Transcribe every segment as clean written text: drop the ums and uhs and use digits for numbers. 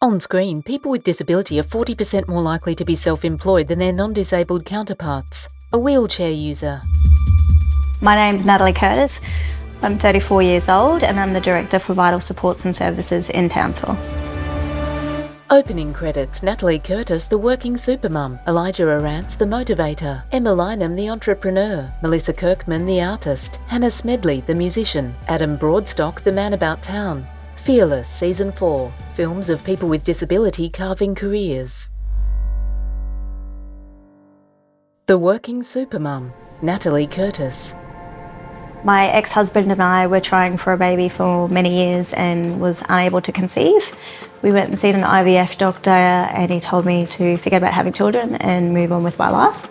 On screen, people with disability are 40% more likely to be self-employed than their non-disabled counterparts. A wheelchair user. My name's Natalie Curtis. I'm 34 years old and I'm the Director for Vital Supports and Services in Townsville. Opening credits: Natalie Curtis, the working supermum; Elijah Arantz, the motivator; Emma Lynham, the entrepreneur; Melissa Kirkman, the artist; Hannah Smedley, the musician; Adam Broadstock, the man about town. Fearless, Season 4. Films of people with disability carving careers. The working supermum, Natalie Curtis. My ex-husband and I were trying for a baby for many years and was unable to conceive. We went and seen an IVF doctor and he told me to forget about having children and move on with my life.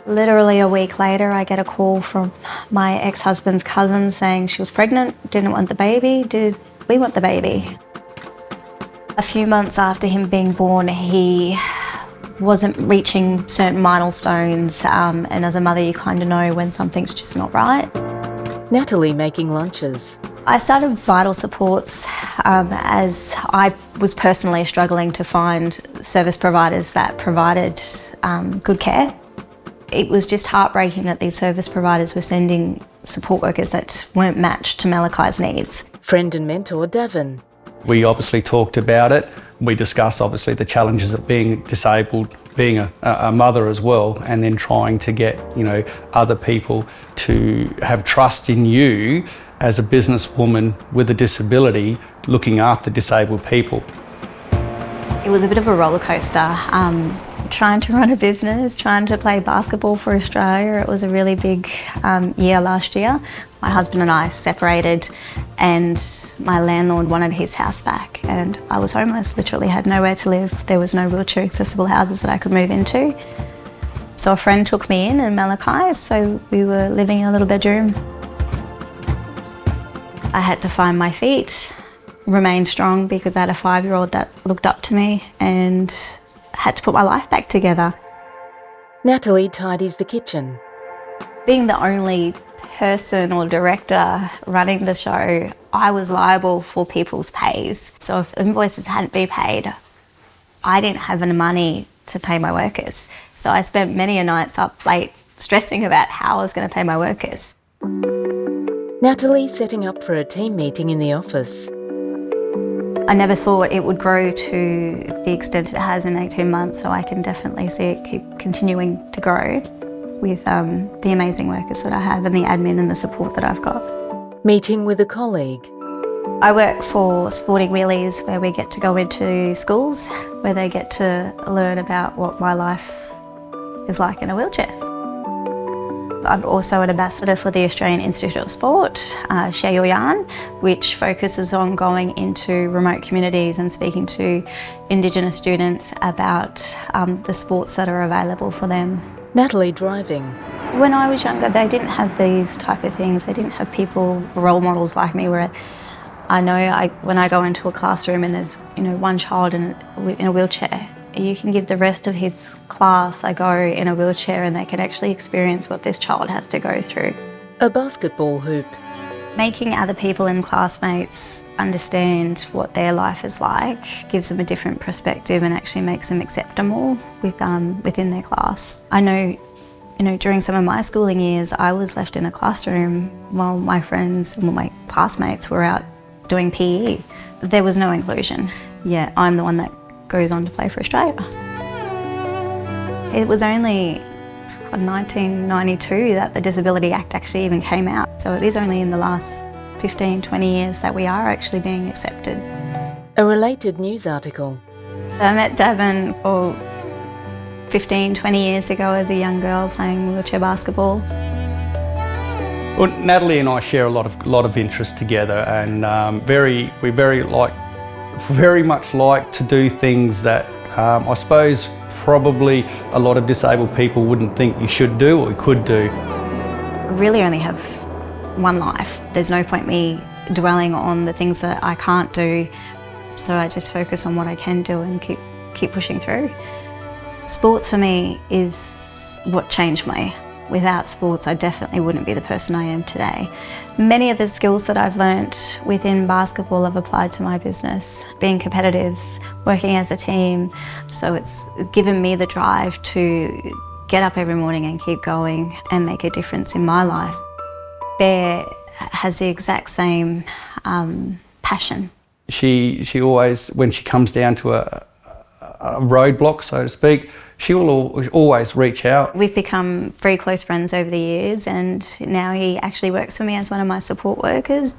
Literally a week later, I get a call from my ex-husband's cousin saying she was pregnant, didn't want the baby. Did we want the baby? A few months after him being born, he wasn't reaching certain milestones, and as a mother you kind of know when something's just not right. Natalie making lunches. I started Vital Supports as I was personally struggling to find service providers that provided good care. It was just heartbreaking that these service providers were sending support workers that weren't matched to Malachi's needs. Friend and mentor Davin. We obviously talked about it. We discussed obviously the challenges of being disabled, being a mother as well, and then trying to get, other people to have trust in you as a businesswoman with a disability looking after disabled people. It was a bit of a roller coaster. Trying to run a business, trying to play basketball for Australia. It was a really big year last year. My husband and I separated and my landlord wanted his house back and I was homeless, literally had nowhere to live. There was no wheelchair accessible houses that I could move into. So a friend took me in Malachi, so we were living in a little bedroom. I had to find my feet, remain strong because I had a 5-year-old that looked up to me and had to put my life back together. Natalie tidies the kitchen. Being the only person or director running the show, I was liable for people's pays. So if invoices hadn't been paid, I didn't have any money to pay my workers. So I spent many a nights up late stressing about how I was going to pay my workers. Natalie setting up for a team meeting in the office. I never thought it would grow to the extent it has in 18 months, so I can definitely see it keep continuing to grow with the amazing workers that I have and the admin and the support that I've got. Meeting with a colleague. I work for Sporting Wheelies, where we get to go into schools, where they get to learn about what my life is like in a wheelchair. I'm also an ambassador for the Australian Institute of Sport, Share Your Yarn, which focuses on going into remote communities and speaking to Indigenous students about the sports that are available for them. Natalie driving. When I was younger, they didn't have these type of things. They didn't have people, role models like me, where I know when I go into a classroom and there's one child in a wheelchair, you can give the rest of his class a go in a wheelchair and they can actually experience what this child has to go through. A basketball hoop. Making other people and classmates understand what their life is like gives them a different perspective and actually makes them accept them all within their class. I know, during some of my schooling years, I was left in a classroom while my friends and my classmates were out doing PE. There was no inclusion. Yeah, I'm the one that goes on to play for Australia. It was only 1992 that the Disability Act actually even came out, so it is only in the last 15, 20 years that we are actually being accepted. A related news article. I met Davin 15, 20 years ago as a young girl playing wheelchair basketball. Well, Natalie and I share a lot of interest together, and we very much like to do things that I suppose probably a lot of disabled people wouldn't think you should do or you could do. I really only have one life. There's no point me dwelling on the things that I can't do, so I just focus on what I can do and keep pushing through. Sports for me is what changed my Without sports, I definitely wouldn't be the person I am today. Many of the skills that I've learnt within basketball I've applied to my business. Being competitive, working as a team, so it's given me the drive to get up every morning and keep going and make a difference in my life. Bear has the exact same passion. She always, when she comes down to a roadblock, so to speak, she will always reach out. We've become very close friends over the years, and now he actually works for me as one of my support workers.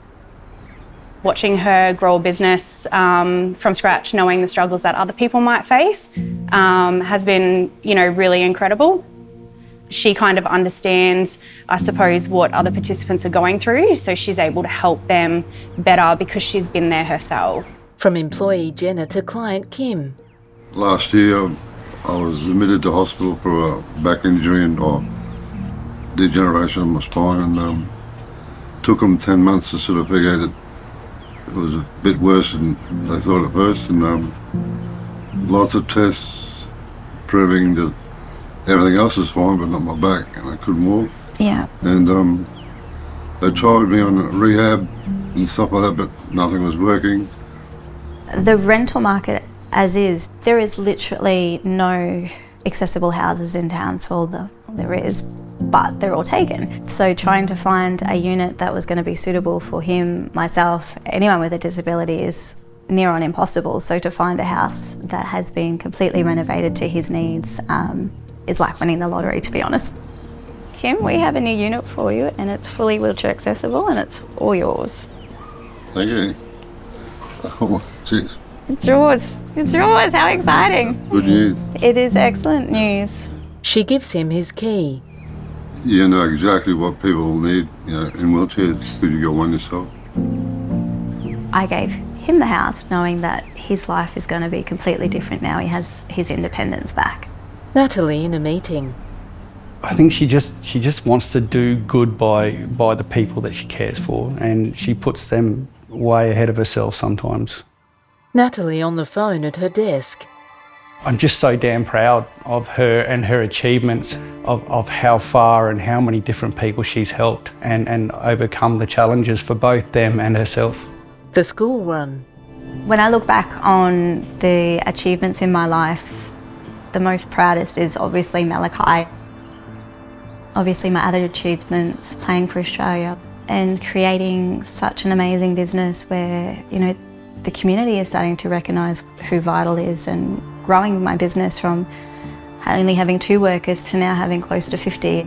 Watching her grow a business from scratch, knowing the struggles that other people might face, has been, really incredible. She kind of understands, I suppose, what other participants are going through, so she's able to help them better because she's been there herself. From employee Jenna to client Kim. Last year, I was admitted to hospital for a back injury and degeneration of my spine, and took them 10 months to sort of figure out that it was a bit worse than they thought at first, and lots of tests proving that everything else is fine, but not my back, and I couldn't walk. Yeah. And they tried me on rehab and stuff like that, but nothing was working. The rental market as is, there is literally no accessible houses in Townsville. There is, but they're all taken. So trying to find a unit that was going to be suitable for him, myself, anyone with a disability is near on impossible. So to find a house that has been completely renovated to his needs is like winning the lottery, to be honest. Kim, we have a new unit for you, and it's fully wheelchair accessible, and it's all yours. Thank you. Oh, jeez. It's yours. It's yours. How exciting. Good news. It is excellent news. She gives him his key. You know exactly what people need, in wheelchairs, because you got one yourself. I gave him the house knowing that his life is going to be completely different now. He has his independence back. Natalie in a meeting. I think she just wants to do good by the people that she cares for, and she puts them way ahead of herself sometimes. Natalie on the phone at her desk. I'm just so damn proud of her and her achievements, of how far and how many different people she's helped and overcome the challenges for both them and herself. The school run. When I look back on the achievements in my life, the most proudest is obviously Malachi. Obviously my other achievements, playing for Australia and creating such an amazing business where, the community is starting to recognise who Vital is, and growing my business from only having 2 workers to now having close to 50.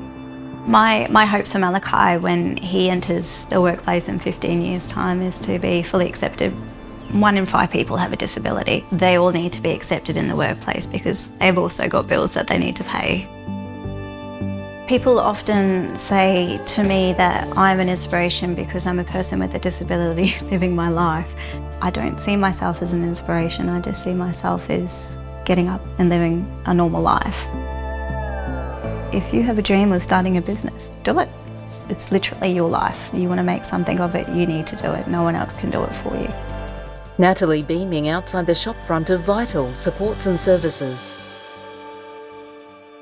My hopes for Malachi when he enters the workplace in 15 years' time is to be fully accepted. 1 in 5 people have a disability. They all need to be accepted in the workplace because they've also got bills that they need to pay. People often say to me that I'm an inspiration because I'm a person with a disability living my life. I don't see myself as an inspiration, I just see myself as getting up and living a normal life. If you have a dream of starting a business, do it. It's literally your life. You want to make something of it, you need to do it. No one else can do it for you. Natalie beaming outside the shop front of Vital Supports and Services.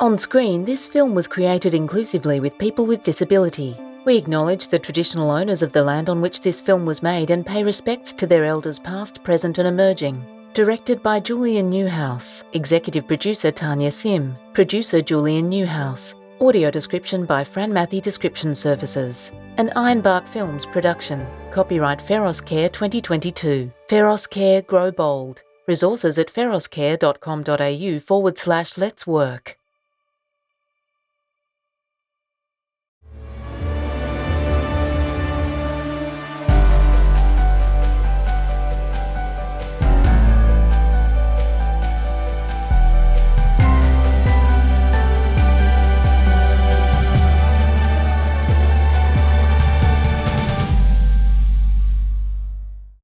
On screen, this film was created inclusively with people with disability. We acknowledge the traditional owners of the land on which this film was made and pay respects to their elders past, present and emerging. Directed by Julian Newhouse. Executive producer Tanya Sim. Producer Julian Newhouse. Audio description by Fran Matthew Description Services. An Ironbark Films production. Copyright Feros Care 2022. Feros Care Grow Bold. Resources at feroscare.com.au/let's work.